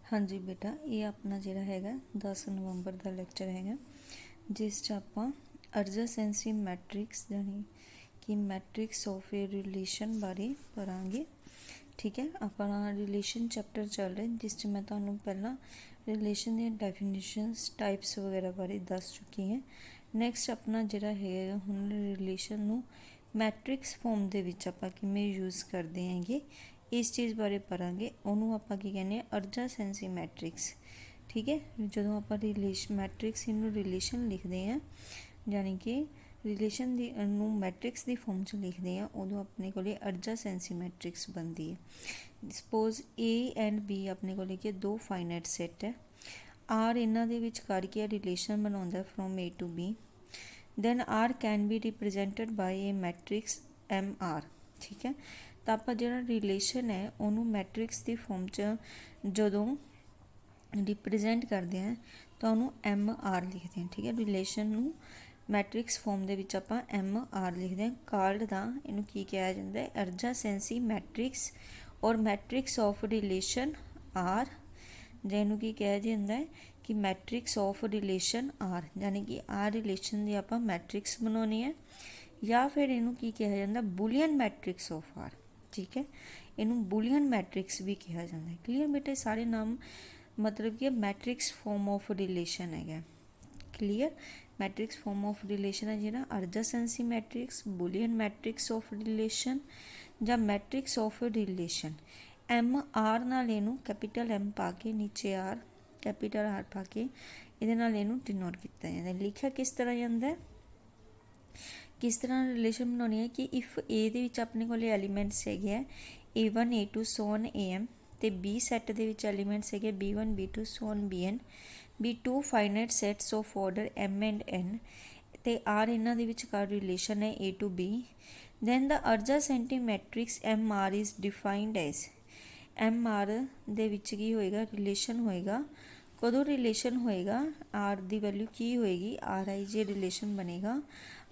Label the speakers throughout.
Speaker 1: हाँ जी बेटा, ये अपना जिहड़ा हैगा 10 नवंबर का लैक्चर हैगा जिस च आपां एडजेसेंसी मैट्रिक्स यानी कि मैट्रिक्स ऑफ ए रिलेशन बारे पढ़ांगे। ठीक है, अपना रिलेशन चैप्टर चल रहा है जिस च मैं तुहानूं पहला रिलेशन दी डेफिनेशंस टाइप्स वगैरह बारे दस चुकी हैं। नैक्सट अपना जिहड़ा हैगा हुण रिलेशन नूं मैट्रिक्स फॉर्म दे विच आपां किवें यूज़ करदे हैंगे इस चीज़ बारे पढ़ांगे। उन्होंने आपां की कहने एडजेसेंसी मैट्रिक्स। ठीक है, जो आप मैट्रिक्स इनू रिलेशन लिखते हैं यानी कि रिलेशन दी मैट्रिक्स की फॉर्म च लिखते हैं उदों अपने को एडजेसेंसी मैट्रिक्स बनती है। सपोज ए एंड बी अपने को लेके दो फाइनाइट सैट है। आर इन्हों के विचकार के रिलेशन बनाता from A to B. Then R can be represented by a matrix M R. ठीक है, तो आप जो रिलेशन है उन्होंने मैट्रिक्स की फॉर्म च जदों रिप्रजेंट करते हैं तो उन्होंने एम आर लिखते हैं। ठीक है, रिलेशन मैट्रिक्स फॉर्म के विच आपां एम आर लिखते हैं। कॉल्ड दा इनू की कहा जाता है एडजेसेंसी मैट्रिक्स और मैट्रिक्स ऑफ रिलेशन आर। जिन्हों की कहा जाता है कि मैट्रिक्स ऑफ रिलेशन आर यानी कि आर रिलेशन की आपां मैट्रिक्स बनानी है या फिर इनू की कहा जाता है बुलियन मैट्रिक्स ऑफ आर। ठीक है, इनू बुलियन मैट्रिक्स भी कहा जाता है। क्लीयर बेटे, सारे नाम मतलब कि मैट्रिक्स फॉर्म ऑफ रिलेशन है। Clear, matrix form of relation है जिहड़ा adjacency matrix, Boolean matrix of relation या matrix of relation. M R नाल इनू कैपिटल एम पा के नीचे आर कैपिटल आर पा के इहदे नाल इनू डिनोट किया जाता है। लिखा किस तरह जाता है, किस तरह रिलेशन बनानी है कि इफ ए दे विच अपने को एलीमेंट्स है A1 A2 सोन AM तो बी सैट दे विच एलीमेंट्स है B1 B2 so on BN be two finite sets of order M and N तो आर इन्हां दे विचकार रिलेशन है A to B। Then the adjacency matrix MR is defined as MR दे विच की होएगा रिलेशन होएगा। कदों रिलेशन होएगा आर दी वैल्यू की होएगी RIJ रिलेशन बनेगा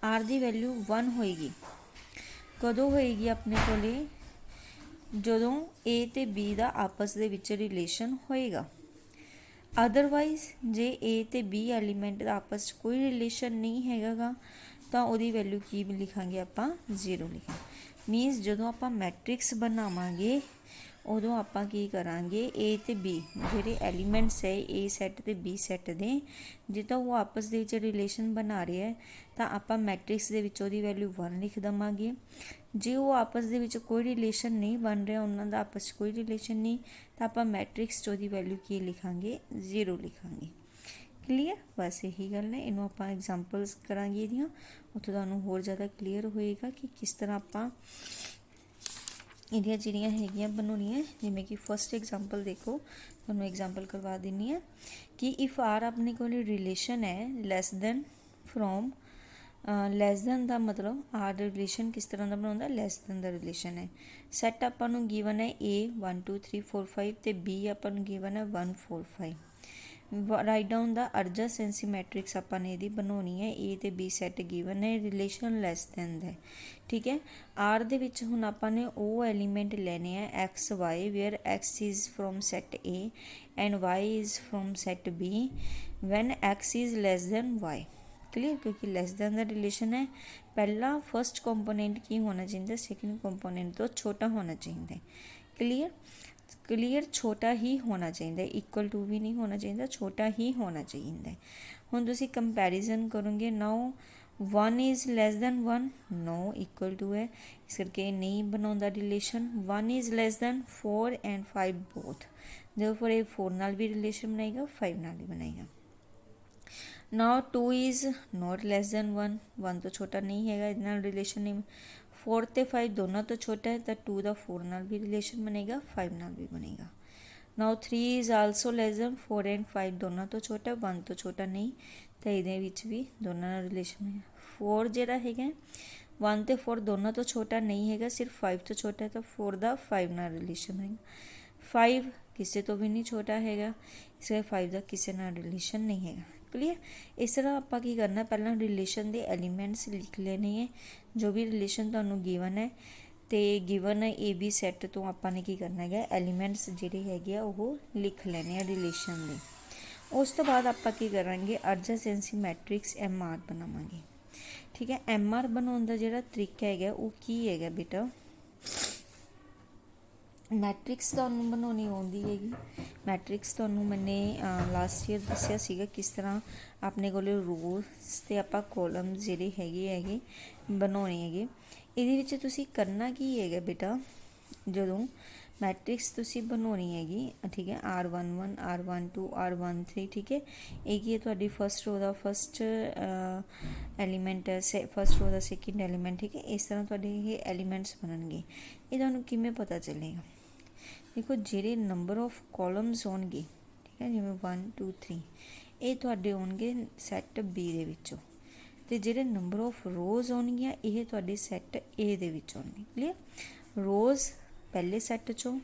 Speaker 1: आर दी वैल्यू 1 होएगी। कदों होएगी अपने को जदों ए ते बी दा आपस दे विच रिलेशन होएगा। अदरवाइज जे ए ते बी एलीमेंट दा आपस कोई रिलेशन नहीं हैगा तो उहदी वैल्यू की लिखांगे आपां 0 लिखांगे। मीनस जदों आपां मैट्रिक्स बनावांगे उदों आपां की करांगे ए ते बी जिहड़े एलीमेंट्स है ए सैट ते बी सैट दे जिद्दां वो आपस दे विच रिलेशन बना रहे हैं तो आपां मैट्रिक्स दे विच उहदी वैल्यू 1 लिख देवांगे। जे वो आपस दे विच कोई रिलेशन नहीं बन रहा उन्हां दा आपस कोई रिलेशन नहीं तो आपां मैट्रिक्स च उहदी वैल्यू की लिखांगे 0 लिखांगे। क्लीयर, बस यही गल है। इनू आपां एग्जाम्पल्स करांगे इहदियां उत्थों तुहानूं होर ज़्यादा क्लीयर होएगा कि किस तरह आपां इहदियां जिहड़ियां हैगियां बनाउणियां। जिवें कि फस्ट एग्जाम्पल देखो, तुहानूं एग्जाम्पल करवा दिंदी है कि इफ आर अपने को रिलेशन है less than from less than का मतलब आर रिलेशन किस तरह का बनाता लैस दैन का रिलेशन है। सैट आपां नूं गिवन है A 1 2 3 4 5 तो B आपां नूं गिवन है 1 4 5। Write down the adjacency matrix आपां ने इहदी बनाउणी है ए ते बी सैट गिवन है रिलेशन लैस दैन दा। ठीक है, आर दे विच हुण आपां ने वो एलीमेंट लेने हैं x y where x is from set A and y is from set B when x is less than y. Clear, क्योंकि लैस दैन दा रिलेशन है पहला फर्स्ट कंपोनेंट की होना चाहिए सैकेंड कंपोनेंट तो छोटा होना चाहिए। क्लीयर, क्लीयर छोटा ही होना चाहिए, इक्वल टू भी नहीं होना चाहिए, छोटा ही होना चाहिए। हुण तुसीं कंपैरिजन करोगे 9 1 is less than 1 9 equal to है इस करके नहीं बनाता relation. 1 is less than 4 and 5 both therefore ये 4 नाल भी रिलेशन बनाएगा 5 नाल भी बनाएगा। Now 2 is not lace than 1 1 तो छोटा नहीं है इहदे नाल रिलेशन नहीं। 4 ते 5 दोनों तो छोटा है तो 2 का 4 नाल भी रिलेशन बनेगा 5 नाल भी बनेगा। Now 3 is also lace than 4 and 5 दोनों तो छोटा है 1 तो छोटा नहीं तो ये भी दोनों नाल रिलेशन है। 4 जिहड़ा है 1 ते 4 दोनों तो छोटा नहीं है सिर्फ 5 तो छोटा है तो 4 का 5 नाल रिलेशन है। 5 किसी तो भी नहीं छोटा है इसलिए 5 का किसी नाल रिलेशन नहीं है। क्लीयर, इस तरह आपां की करना पहला रिलेशन के एलीमेंट्स लिख लेने हैं जो भी रिलेशन तुहानूं गिवन है ਤੇ ਗਿਵਨ ਏ ਬੀ ਸੈੱਟ ਤੋਂ ਆਪਾਂ ਨੇ ਕੀ ਕਰਨਾ ਹੈਗਾ, ਐਲੀਮੈਂਟਸ ਜਿਹੜੇ ਹੈਗੇ ਆ ਉਹ ਲਿਖ ਲੈਣੇ ਆ ਰਿਲੇਸ਼ਨ ਦੇ। ਉਸ ਤੋਂ ਬਾਅਦ ਆਪਾਂ ਕੀ ਕਰਾਂਗੇ, ਅਰਜਾਸੈਂਸੀ ਮੈਟ੍ਰਿਕਸ ਐਮ ਆਰ ਬਣਾਵਾਂਗੇ। ਠੀਕ ਹੈ, ਐਮ ਆਰ ਬਣਾਉਣ ਦਾ ਜਿਹੜਾ ਤਰੀਕਾ ਹੈਗਾ ਉਹ ਕੀ ਹੈਗਾ ਬੇਟਾ, ਮੈਟ੍ਰਿਕਸ ਤੁਹਾਨੂੰ ਬਣਾਉਣੀ ਆਉਂਦੀ ਹੈਗੀ। ਮੈਟ੍ਰਿਕਸ ਤੁਹਾਨੂੰ ਮੈਨੇ ਲਾਸਟ ਈਅਰ ਦੱਸਿਆ ਸੀਗਾ ਕਿਸ ਤਰ੍ਹਾਂ ਆਪਣੇ ਕੋਲ ਰੋਜ਼ ਤੇ ਆਪਾਂ ਕੋਲਮਸ ਜਿਹੜੇ ਹੈਗੇ ਬਣਾਉਣੇ ਹੈਗੇ। ਇਹਦੇ ਵਿੱਚ ਤੁਸੀਂ ਕਰਨਾ ਕੀ ਹੈਗਾ ਬੇਟਾ, ਜਦੋਂ ਮੈਟ੍ਰਿਕਸ ਤੁਸੀਂ ਬਣਾਉਣੀ ਹੈਗੀ, ਠੀਕ ਹੈ, R11 R12 R13, ਠੀਕ ਹੈ, ਇਹ ਕੀ ਹੈ ਤੁਹਾਡੀ ਫਸਟ ਰੋ ਦਾ ਫਸਟ ਐਲੀਮੈਂਟ ਹੈ, ਫਸਟ ਰੋ ਦਾ ਸੈਕਿੰਡ ਐਲੀਮੈਂਟ, ਠੀਕ ਹੈ। ਇਸ ਤਰ੍ਹਾਂ ਤੁਹਾਡੇ ਇਹ ਐਲੀਮੈਂਟਸ ਬਣਨਗੇ। ਇਹ ਤੁਹਾਨੂੰ ਕਿਵੇਂ ਪਤਾ ਚੱਲੇਗਾ, ਦੇਖੋ ਜਿਹੜੇ ਨੰਬਰ ਆਫ ਕੋਲਮਸ ਹੋਣਗੇ, ਠੀਕ ਹੈ, ਜਿਵੇਂ 1 2 3, ਇਹ ਤੁਹਾਡੇ ਹੋਣਗੇ ਸੈੱਟ ਬੀ ਦੇ ਵਿੱਚੋਂ, ਤੇ ਜਿਹੜੇ ਨੰਬਰ ਆਫ ਰੋਜ਼ ਹੋਣਗੀਆਂ ਇਹ ਤੁਹਾਡੇ ਸੈੱਟ ਏ ਦੇ ਵਿੱਚ ਹੋਣਗੇ। ਕਲੀਅਰ, ਰੋਜ਼ ਪਹਿਲੇ ਸੈੱਟ ਚੋਂ,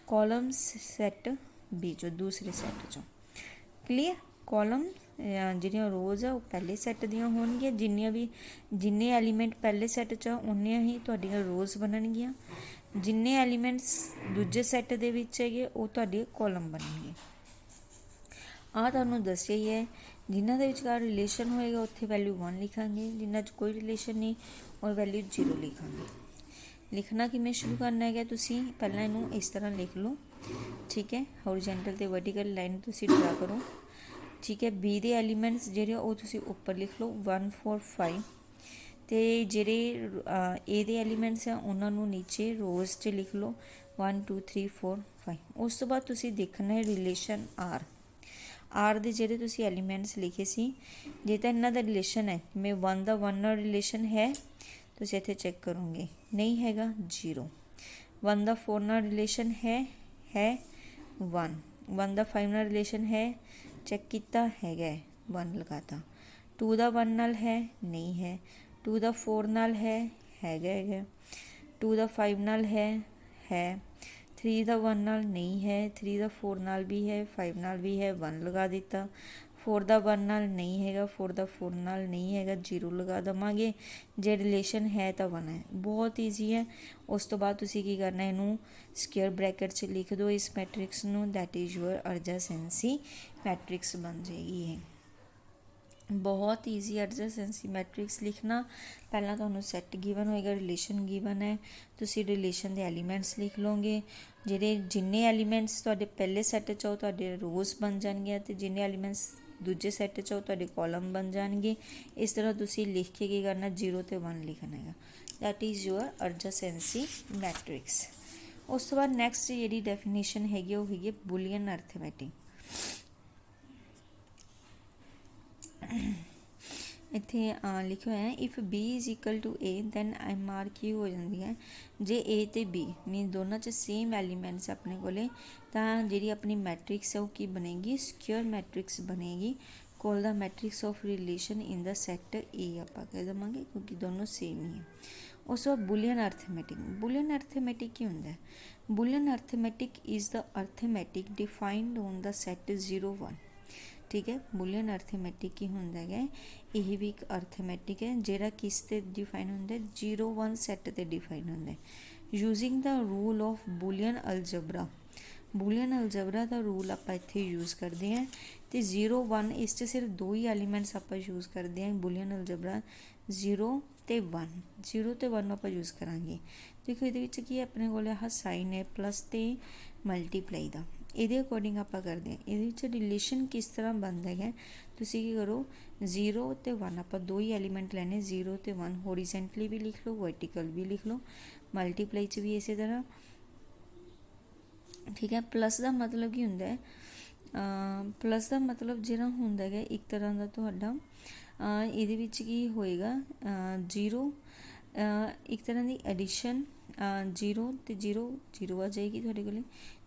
Speaker 1: ਕੋਲਮਸ ਸੈੱਟ ਬੀ ਚੋਂ, ਦੂਸਰੇ ਸੈੱਟ ਚੋਂ। ਕਲੀਅਰ, ਕੋਲਮ ਜਿਹੜੀਆਂ ਰੋਜ਼ ਆ ਉਹ ਪਹਿਲੇ ਸੈੱਟ ਦੀਆਂ ਹੋਣਗੀਆਂ, ਜਿੰਨੇ ਐਲੀਮੈਂਟ ਪਹਿਲੇ ਸੈੱਟ 'ਚ ਆ ਉਨੀਆਂ ਹੀ ਤੁਹਾਡੀਆਂ ਰੋਜ਼ ਬਣਨਗੀਆਂ। ਜਿੰਨੇ ਐਲੀਮੈਂਟਸ ਦੂਜੇ ਸੈੱਟ ਦੇ ਵਿੱਚ ਹੈਗੇ ਉਹ ਤੁਹਾਡੇ ਕੋਲਮ ਬਣਨਗੇ। ਆਹ ਤੁਹਾਨੂੰ ਦੱਸਿਆ ਹੀ ਹੈ, ਜਿਨ੍ਹਾਂ ਦੇ ਵਿਚਕਾਰ ਰਿਲੇਸ਼ਨ ਹੋਏਗਾ ਉੱਥੇ ਵੈਲਿਊ 1 ਲਿਖਾਂਗੇ, ਜਿਨ੍ਹਾਂ 'ਚ ਕੋਈ ਰਿਲੇਸ਼ਨ ਨਹੀਂ ਉਹ ਵੈਲਿਊ 0 ਲਿਖਾਂਗੇ। ਲਿਖਣਾ ਕਿਵੇਂ ਸ਼ੁਰੂ ਕਰਨਾ ਹੈਗਾ, ਤੁਸੀਂ ਪਹਿਲਾਂ ਇਹਨੂੰ ਇਸ ਤਰ੍ਹਾਂ ਲਿਖ ਲਓ, ਠੀਕ ਹੈ, ਹੌਰੀਜ਼ੌਂਟਲ ਤੇ ਵਰਟੀਕਲ ਲਾਈਨ ਤੁਸੀਂ ਡਰਾ ਕਰੋ, ਠੀਕ ਹੈ। ਬੀ ਦੇ ਐਲੀਮੈਂਟਸ ਜਿਹੜੇ ਉਹ ਤੁਸੀਂ ਉੱਪਰ ਲਿਖ ਲਓ 1 4 5, ਤੇ ਜਿਹੜੇ ਏ ਦੇ ਐਲੀਮੈਂਟਸ ਆ ਉਹਨਾਂ ਨੂੰ ਨੀਚੇ ਰੋਜ਼ 'ਚ ਲਿਖ ਲਓ 1 2 3 4 5। ਉਸ ਤੋਂ ਬਾਅਦ ਤੁਸੀਂ ਦੇਖਣਾ ਹੈ ਰਿਲੇਸ਼ਨ ਆਰ ਦੇ ਜਿਹੜੇ ਤੁਸੀਂ ਐਲੀਮੈਂਟਸ ਲਿਖੇ ਸੀ, ਜੇ ਤਾਂ ਇਹਨਾਂ ਦਾ ਰਿਲੇਸ਼ਨ ਹੈ, ਜਿਵੇਂ 1 ਦਾ 1 ਨਾਲ ਰਿਲੇਸ਼ਨ ਹੈ, ਤੁਸੀਂ ਇੱਥੇ ਚੈੱਕ ਕਰੋਗੇ, ਨਹੀਂ ਹੈਗਾ 0। 1 ਦਾ 4 ਨਾਲ ਰਿਲੇਸ਼ਨ ਹੈ 1। 1 ਦਾ 5 ਨਾਲ ਰਿਲੇਸ਼ਨ ਹੈ, ਚੈੱਕ ਕੀਤਾ, ਹੈਗਾ 1 ਲਗਾਤਾ। 2 ਦਾ 1 ਨਾਲ ਹੈ, ਨਹੀਂ ਹੈ। 2 ਦਾ 4 ਨਾਲ ਹੈਗਾ। 2 ਦਾ 5 ਨਾਲ ਹੈ। 3 ਦਾ 1 ਨਾਲ ਨਹੀਂ ਹੈ। 3 ਦਾ 4 ਨਾਲ ਵੀ ਹੈ, 5 ਨਾਲ ਵੀ ਹੈ, 1 ਲਗਾ ਦਿੱਤਾ। 4 ਦਾ 1 ਨਾਲ ਨਹੀਂ ਹੈਗਾ, 4 ਦਾ 4 ਨਾਲ ਨਹੀਂ ਹੈਗਾ, 0 ਲਗਾ ਦੇਵਾਂਗੇ। ਜੇ ਰਿਲੇਸ਼ਨ ਹੈ ਤਾਂ 1 ਹੈ, ਬਹੁਤ ਈਜ਼ੀ ਹੈ। ਉਸ ਤੋਂ ਬਾਅਦ ਤੁਸੀਂ ਕੀ ਕਰਨਾ, ਇਹਨੂੰ ਸਕੁਏਅਰ ਬ੍ਰੈਕਟ 'ਚ ਲਿਖ ਦਿਓ ਇਸ ਮੈਟ੍ਰਿਕਸ ਨੂੰ, ਦੈਟ ਇਜ਼ ਯੂਅਰ ਅਰਜਾਸੈਂਸੀ ਮੈਟ੍ਰਿਕਸ ਬਣ ਜਾਏਗੀ। ਇਹ ਬਹੁਤ ਈਜ਼ੀ ਅਰਜਾਸੈਂਸੀ ਮੈਟ੍ਰਿਕਸ ਲਿਖਣਾ। ਪਹਿਲਾਂ ਤੁਹਾਨੂੰ ਸੈੱਟ ਗਿਵਨ ਹੋਏਗਾ, ਰਿਲੇਸ਼ਨ ਗਿਵਨ ਹੈ, ਤੁਸੀਂ ਰਿਲੇਸ਼ਨ ਦੇ ਐਲੀਮੈਂਟਸ ਲਿਖ ਲਓਗੇ। ਜਿੰਨੇ ਐਲੀਮੈਂਟਸ ਤੁਹਾਡੇ ਪਹਿਲੇ ਸੈੱਟ 'ਚ ਉਹ ਤੁਹਾਡੇ ਰੋਜ਼ ਬਣ ਜਾਣਗੇ, ਅਤੇ ਜਿੰਨੇ ਐਲੀਮੈਂਟਸ ਦੂਜੇ ਸੈੱਟ 'ਚ ਉਹ ਤੁਹਾਡੇ ਕੋਲਮ ਬਣ ਜਾਣਗੇ। ਇਸ ਤਰ੍ਹਾਂ ਤੁਸੀਂ ਲਿਖ ਕੇ ਕੀ ਕਰਨਾ, 0 ਤੇ 1 ਲਿਖਣਾ ਹੈਗਾ, ਦੈਟ ਇਜ਼ ਯੂਅਰ ਅਰਜਾਸੈਂਸੀ ਮੈਟ੍ਰਿਕਸ। ਉਸ ਤੋਂ ਬਾਅਦ ਨੈਕਸਟ ਜਿਹੜੀ ਡੈਫੀਨੇਸ਼ਨ ਹੈਗੀ ਉਹ ਹੈਗੀ ਬੁਲੀਅਨ ਅਰਥਮੈਟਿਕ। ਇੱਥੇ ਲਿਖਿਆ ਹੋਇਆ if B is equal to A then M R ਕੀ ਹੋ ਜਾਂਦੀ ਹੈ, ਜੇ ਏ ਅਤੇ ਬੀ ਮੀਨ ਦੋਨਾਂ 'ਚ ਸੇਮ ਐਲੀਮੈਂਟਸ ਆਪਣੇ ਕੋਲੇ, ਤਾਂ ਜਿਹੜੀ ਆਪਣੀ ਮੈਟ੍ਰਿਕਸ ਹੈ ਉਹ ਕੀ ਬਣੇਗੀ, ਸਕੁਏਅਰ ਮੈਟ੍ਰਿਕਸ ਬਣੇਗੀ। ਕੋਲ ਦਾ matrix of relation in the set A ਆਪਾਂ ਕਹਿ ਦੇਵਾਂਗੇ, ਕਿਉਂਕਿ ਦੋਨੋਂ ਸੇਮ ਹੀ ਹੈ। ਉਸ ਤੋਂ ਬਾਅਦ ਬੁਲੀਅਨ ਅਰਥਮੈਟਿਕ। ਬੁਲੀਅਨ ਅਰਥਮੈਟਿਕ ਕੀ ਹੁੰਦਾ ਹੈ, bullion arithmetic is the arithmetic defined on the set 0 1। ਠੀਕ ਹੈ, ਬੁਲੀਅਨ ਅਰਥਮੈਟਿਕ ਕੀ ਹੁੰਦਾ ਹੈ, ਇਹ ਵੀ ਇੱਕ ਅਰਥਮੈਟਿਕ ਹੈ ਜਿਹੜਾ ਕਿਸ 'ਤੇ ਡਿਫਾਈਨ ਹੁੰਦਾ, 0 1 ਸੈੱਟ 'ਤੇ ਡਿਫਾਈਨ ਹੁੰਦਾ। Using the rule of bullion algebra. Bullion algebra the rule ਆਪਾਂ ਇੱਥੇ ਯੂਜ਼ ਕਰਦੇ ਹਾਂ, ਅਤੇ 0 1 ਇਸ 'ਚ ਸਿਰਫ 2 ਹੀ ਐਲੀਮੈਂਟਸ ਆਪਾਂ ਯੂਜ਼ ਕਰਦੇ ਹਾਂ ਬੁਲੀਅਨ ਅਲਜਬਰਾ, 0 ਅਤੇ 1। 0 ਅਤੇ 1 ਆਪਾਂ ਯੂਜ਼ ਕਰਾਂਗੇ। ਦੇਖੋ ਇਹਦੇ ਵਿੱਚ ਕੀ ਆਪਣੇ ਕੋਲ ਆਹ ਸਾਈਨ ਹੈ ਪਲੱਸ ਅਤੇ ਮਲਟੀਪਲਾਈ ਦਾ, ਇਹਦੇ ਅਕੋਰਡਿੰਗ ਆਪਾਂ ਕਰਦੇ ਹਾਂ। ਇਹਦੇ ਵਿੱਚ ਰਿਲੇਸ਼ਨ ਕਿਸ ਤਰ੍ਹਾਂ ਬਣਦਾ ਹੈਗਾ, ਤੁਸੀਂ ਕੀ ਕਰੋ, 0 ਅਤੇ 1 ਆਪਾਂ 2 ਹੀ ਐਲੀਮੈਂਟ ਲੈਣੇ, 0 ਅਤੇ 1 ਹੋਰੀਜ਼ੈਂਟਲੀ ਵੀ ਲਿਖ ਲਓ, ਵਰਟੀਕਲ ਵੀ ਲਿਖ ਲਓ, ਮਲਟੀਪਲਾਈ 'ਚ ਵੀ ਇਸੇ ਤਰ੍ਹਾਂ। ਠੀਕ ਹੈ, ਪਲੱਸ ਦਾ ਮਤਲਬ ਕੀ ਹੁੰਦਾ ਹੈ, ਪਲੱਸ ਦਾ ਮਤਲਬ ਜਿਹੜਾ ਹੁੰਦਾ ਹੈਗਾ ਇੱਕ ਤਰ੍ਹਾਂ ਦਾ ਤੁਹਾਡਾ ਇਹਦੇ ਵਿੱਚ ਕੀ ਹੋਏਗਾ, 0 ਇੱਕ ਤਰ੍ਹਾਂ ਦੀ ਐਡੀਸ਼ਨ, 0 ਅਤੇ 0 0 ਆ ਜਾਏਗੀ ਤੁਹਾਡੇ ਕੋਲ,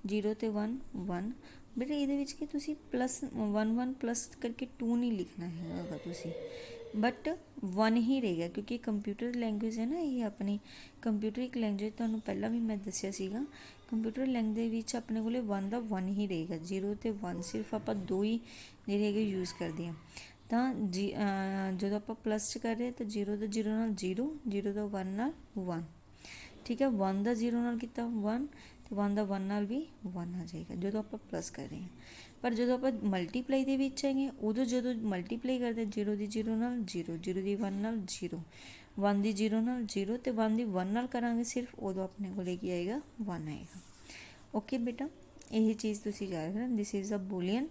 Speaker 1: 0 ਅਤੇ 1 1। ਬਟ ਇਹਦੇ ਵਿੱਚ ਕਿ ਤੁਸੀਂ ਪਲੱਸ 1 1 ਪਲੱਸ ਕਰਕੇ 2 ਨਹੀਂ ਲਿਖਣਾ ਹੈਗਾ ਤੁਸੀਂ, ਬਟ 1 ਹੀ ਰਹੇਗਾ, ਕਿਉਂਕਿ ਕੰਪਿਊਟਰ ਲੈਂਗੁਏਜ ਹੈ ਨਾ ਇਹ ਆਪਣੀ। ਕੰਪਿਊਟਰ ਇੱਕ ਲੈਂਗੁਏਜ ਤੁਹਾਨੂੰ ਪਹਿਲਾਂ ਵੀ ਮੈਂ ਦੱਸਿਆ ਸੀਗਾ, ਕੰਪਿਊਟਰ ਲੈਂਗੁਏਜ ਵਿੱਚ ਆਪਣੇ ਕੋਲ 1 ਦਾ 1 ਹੀ ਰਹੇਗਾ, 0 ਅਤੇ 1 ਸਿਰਫ ਆਪਾਂ 2 ਹੀ ਜਿਹੜੇ ਹੈਗੇ ਯੂਜ਼ ਕਰਦੇ ਹਾਂ। ਤਾਂ ਜਦੋਂ ਆਪਾਂ ਪਲੱਸ 'ਚ ਕਰ ਰਹੇ ਹਾਂ ਤਾਂ 0 ਦਾ 0 ਨਾਲ 0, 0 ਦਾ 1 ਨਾਲ 1। ठीक है। 1 का 0 नाल किता 1, तो 1 का 1 नाल भी 1 आ जाएगा जो आप प्लस कर रहे हैं। पर जो आप मल्टीप्लाई के विच है उदों जो मल्टीप्लाई करते 0 की 0 नाल 0, 0 की 1 नाल 0, 1 की 0 नाल 0, तो 1 की 1 नाल करांगे सिर्फ, उदों अपने को की आएगा 1 आएगा। ओके बेटा, यही चीज़ तुसीं याद रखना, this is a Boolean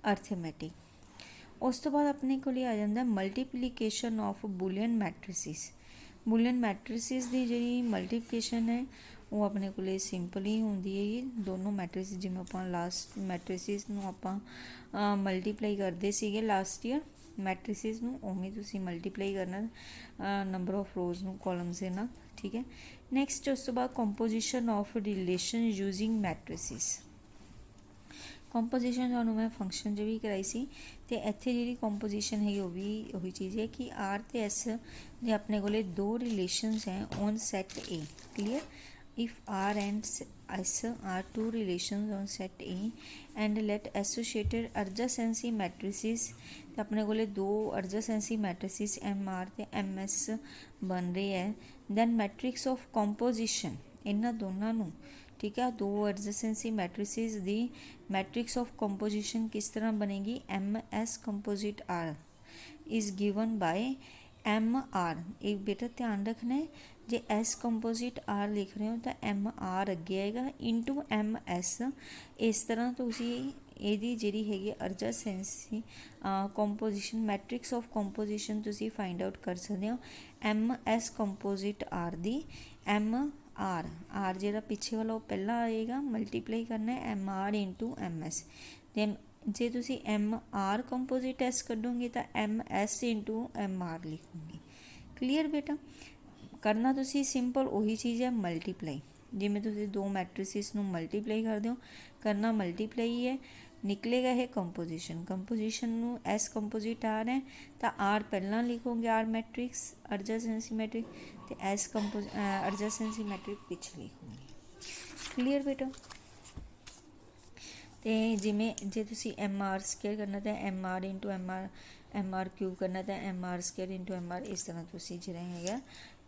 Speaker 1: arithmetic. उस तो बाद अपने को आ जाता मल्टीप्लीकेशन ऑफ बूलियन मैट्रिसिस। बूलियन मैट्रिसिस की जी मल्टीप्लीकेशन है वो अपने को सिंपल ही होंगी है। दोनों मैट्रिसिस जिवें आपां लास्ट मैट्रिसिस नूं आपां मल्टीप्लाई करते सीगे लास्ट ईयर मैट्रिसिस नूं, उवें तुसीं मल्टीप्लाई करना नंबर ऑफ रोज़ नूं कॉलम्स दे नाल, ठीक है। नैक्सट उस तो बाद composition of relation using matrices. Composition तुहानूं मैं फंक्शन भी कराई सी, तो इत्थे जी कंपोजिशन है वो भी वही चीज़ है कि आर तो एस दे अपने को दो रिलेशनस हैं on set A. Clear, if R and S are two relations on set A and let associated adjacency matrices, तो अपने को दो अर्जासेंसी मैट्रिसिस एम आर तो एम एस बन रहे हैं। दैन मैट्रिक्स ऑफ कंपोजिशन इन्हां दोनों नूं, ठीक है, दो एडजेसेंसी मैट्रिसिस दी मैट्रिक्स ऑफ कंपोजिशन किस तरह बनेगी, M S composite R is given by M R. एक बेटा ध्यान रखना है, जे एस कंपोजिट आर लिख रहे हो तो एम आर अगे आएगा इंटू एम एस। इस तरह तुसीं ਇਹਦੀ ਜਿਹੜੀ ਹੈਗੀ adjacency composition matrix of composition तुसीं फाइंड आउट कर सकते हो। एम एस कंपोजिट आर दी एम आर आर जो पिछे वाला वो पहला आएगा, मल्टीप्लाई करना है M R into M S. Then जे तुसीं एम आर कंपोजिट एस कढोगे तो M S into M R लिखोगे। क्लीयर बेटा, करना तुसीं सिंपल वही चीज़ है मल्टीप्लाई, जिमें तुसीं दो मैट्रिसिस नूं मल्टीप्लाई कर दो, करना मल्टीप्लाई है, निकलेगा है कंपोजिशन। कंपोजिशन नूं एस कंपोजिट आर है तो आर पहला लिखोगे आर मैट्रिक्स अर्जासेंसी मैट्रिक्स, तो एस अर्जासेंसी मैट्रिक्स पिछे लिखोगे। क्लीयर बेटा, तो जिमें जे तुसीं एम आर स्केयर करना तो M R into M R cube करना तो M R square into M R, इस तरह तुसीं जिहड़ा हैगा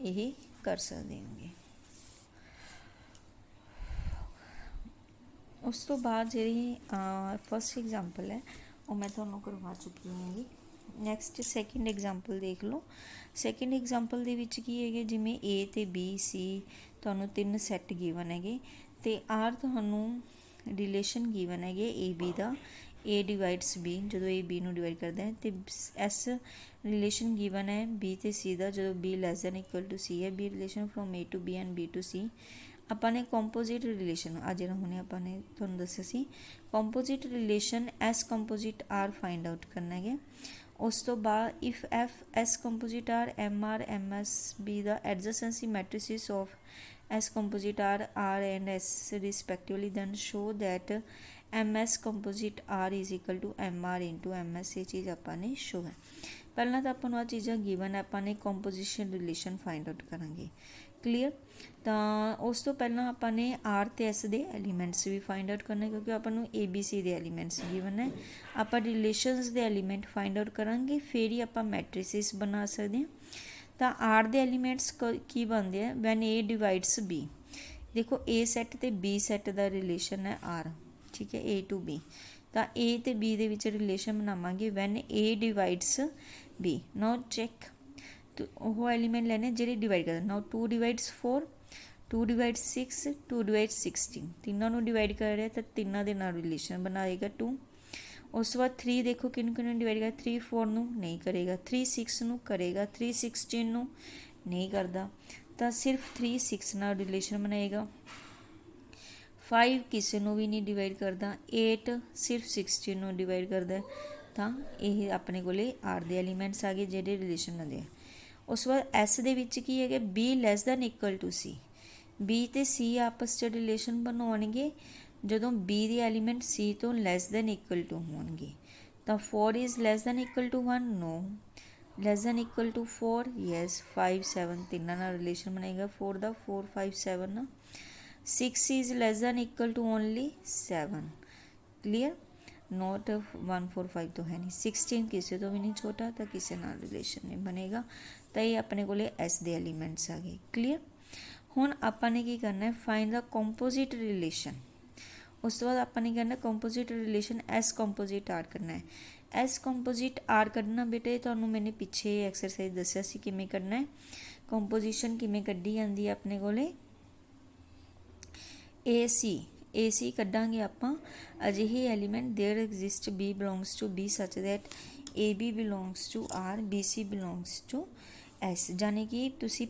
Speaker 1: यही कर सकते होगे। उस तो बाद जी फस्ट एग्जाम्पल है वो मैं तुहानूं करवा चुकी हूँगी। नैक्सट सैकेंड एग्जाम्पल देख लो। सैकेंड एग्जाम्पल दे विच की है, जिमें ए तो बी सी तुहानूं 3 सैट गिवन है, तो आर तुहानूं रिलेशन गिवन है ए बी का, ए डिवाइड्स बी जो ए बी नूं डिवाइड करता है, तो एस रिलेशन गिवन है बी तो सी का जो B less than equal to C है, B relation from A to B and B to C. ਆਪਾਂ ਨੇ ਕੰਪੋजिट रिलेशन आ ਜਿਹੜਾ ਹੁਣੇ ਆਪਾਂ ਨੇ ਤੁਹਾਨੂੰ ਦੱਸਿਆ ਸੀ composite relation S composite R find out करना है। उस तो बाद if F S composite R M S be the adjacency matrices of S composite R and S respectively then show that M S composite R is equal to M R into M S. ये चीज़ आपने show है। पहला तो अपन आ चीज़ा given है, आपने composition relation find out करांगे। क्लीयर, तो उस तो पहला आपने आर तो एस के एलीमेंट्स भी फाइंड आउट करने, क्योंकि आपको ए बी सी के एलीमेंट्स गिवन है। आप रिलेशनस के एलीमेंट फाइंड आउट करांगे, फिर ही आप मैट्रिसिस बना सकते हैं। तो आर के एलीमेंट्स की बनते हैं वैन ए डिवाइड्स बी। देखो ए सैट तो बी सैट का रिलेशन है आर, ठीक है, ए टू बी। तो ए तो बी के रिलेशन बनावांगे when A divides B. Not check तो वह एलीमेंट लेने ਜਿਹੜੇ डिवाइड कर नाउ 2 डिवाइड्स 4, 2 डिवाइड्स 6, 2 डिवाइड्स 16, तीनों डिवाइड कर रहे तो तीनों के नाल रिलेशन बनाएगा 2। उस बाद 3 देखो किन डिवाइड कर, 3 4 नू नहीं करेगा, 3 6 नू करेगा, 3 16 नू नहीं करता, तो सिर्फ 3 6 नाल रिलेशन बनाएगा। 5 किसी नू भी नहीं डिवाइड करता, 8 सिर्फ 16 नू डिवाइड करता, तो ये अपने को आर दे एलीमेंट्स आ गए जेडे रिलेशन बनते हैं। उस बाद एस दे विच की है B less than equal to C, B तो सी आपस च रिलेशन बनाउणगे जदों बी दे एलीमेंट सी तो लैस दैन इक्वल टू होणगे। तो 4 is less than equal to 1, no, less than equal to 4, yes, 5 7 तीनों नाल रिलेशन बनेगा 4 दा, 4 5 7। 6 is less than equal to only 7। Clear, not 1 4 5 तो है नहीं, 16 किसी तो भी नहीं छोटा, तो किसी नाल रिलेशन नहीं बनेगा। तो ये अपने को एस दे एलीमेंट्स आ गए। क्लीयर, हुण आपां ने की करना है, फाइंड द कंपोजिट रिलेशन। उस तो बाद आपां ने करना composite relation S composite R करना है। एस कंपोजिट आर कढ़ना बेटे तुहानूं मैंने पिछे एक्सरसाइज दस्सिया सी किवें कढ़ना है। कंपोजिशन किवें कढ़ी जांदी है अपने कोले, ए सी कढ़ांगे आपां अजिहे element there exist B belongs to B such that A B belongs to R, B C belongs to S. जाने कि तुसी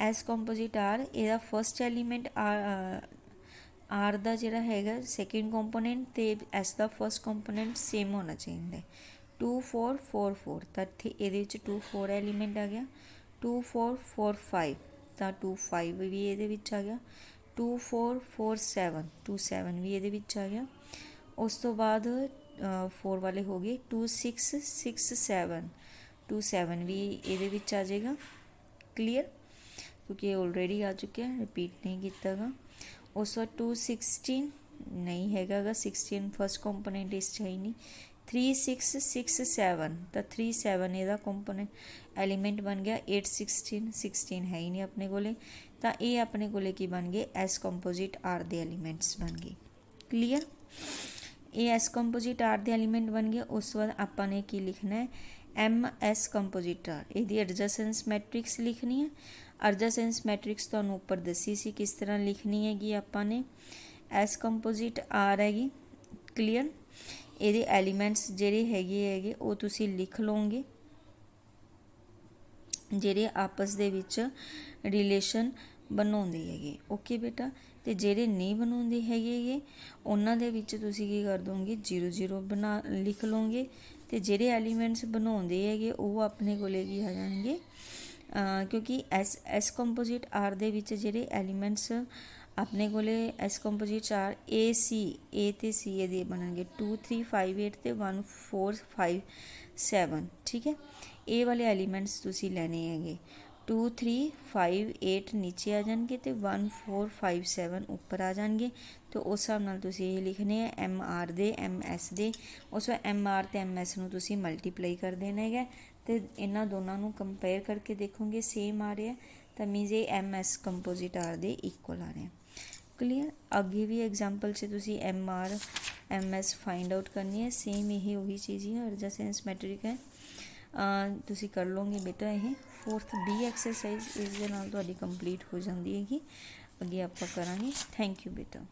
Speaker 1: एस कंपोजिट आर इहदा फर्स्ट एलीमेंट आर दा जिहड़ा हैगा सैकेंड कंपोनेंट ते एस दा फर्स्ट कंपोनेंट सेम होना चाहिए। 2 4 4 4 तो इहदे विच 2 4 एलीमेंट आ गया। 2 4 4 5 तो 2 5 भी इहदे विच आ गया। 2 4 4 7 2 7 भी इहदे विच आ गया। उस तो बाद 4 वाले हो गए। 2 6 6 7 2 7 भी इहदे विच आ जाएगा। क्लीयर, क्योंकि ऑलरेडी आ चुके हैं, रिपीट नहीं किया गा। उस बाद 2 16 नहीं हैगा 16 फर्स्ट कंपोनेंट इस है ही नहीं। 3 6 6 7 तो 3 7 ਇਹਦਾ कंपोनेंट एलीमेंट बन गया। 8 16 16 है ही नहीं अपने कोले, तो ये अपने कोले की बन गए एस कंपोजिट आर दे एलीमेंट्स बन गए। क्लीयर, ये एस कंपोजिट आर दे एलीमेंट बन गए। उस बाद आपां ने की लिखना है एम एस कंपोजिट आर, ਇਹਦੀ एडजेसेंस मैट्रिक्स लिखनी है। एडजेसेंस मैट्रिक्स तुहानूं उपर दसी सी किस तरह लिखनी हैगी आपां ने। एस कंपोजिट आर हैगी। क्लीयर, ਇਹਦੇ एलीमेंट्स ਜਿਹੜੇ ਹੈਗੇ ਉਹ ਤੁਸੀਂ लिख लोगे ਜਿਹੜੇ आपस ਦੇ ਵਿੱਚ रिलेशन ਬਣਾਉਂਦੇ ਹੈਗੇ। ओके बेटा, ਤੇ ਜਿਹੜੇ नहीं ਬਣਾਉਂਦੇ ਹੈਗੇ ਉਹਨਾਂ ਦੇ ਵਿੱਚ ਤੁਸੀਂ ਕੀ ਕਰ ਦੋਗੇ 0 0 ਬਣਾ लिख लोगे। ਤੇ ਜਿਹੜੇ एलीमेंट्स ਬਣਾਉਂਦੇ ਹੈਗੇ ਉਹ ਆਪਣੇ ਕੋਲੇ ਕੀ ਆ ਜਾਣਗੇ, क्योंकि एस कंपोजिट आर दे विच ਜਿਹੜੇ एलीमेंट्स अपने कोले एस कंपोजिट आर ए ते सी ये बनणगे 2 3 5 8 ते 1 4 5 7। ठीक है, ए वाले एलीमेंट्स तुसी लेने हैगे। 2 3 5 8 नीचे आ जाएंगे तो 1 4 5 7 उपर आ जाएंगे। तो उस हिसाब नाल तुसी ये लिखने हैं एम आर दे एम एस दे। उस एम आर ते एम एस नूं तुसी मल्टीप्लाई कर देना है। तो इन्हां दोनों नूं कंपेयर करके देखोगे सेम आ रहा है, तो मीनस ये एम एस कंपोजिट आर दे इक्वल आ रहे हैं। क्लीयर, अगे भी एग्जाम्पल से तुसी M R M S find out करनी है। सेम यही वही चीज़ ही है, एडजेसेंस मैट्रिक है। तुसी कर लोगे बेटा ये 4th B एक्सरसाइज इस दे नाल तुहाडी कंप्लीट हो जाती हैगी। अगे आपां करांगे। थैंक यू बेटा।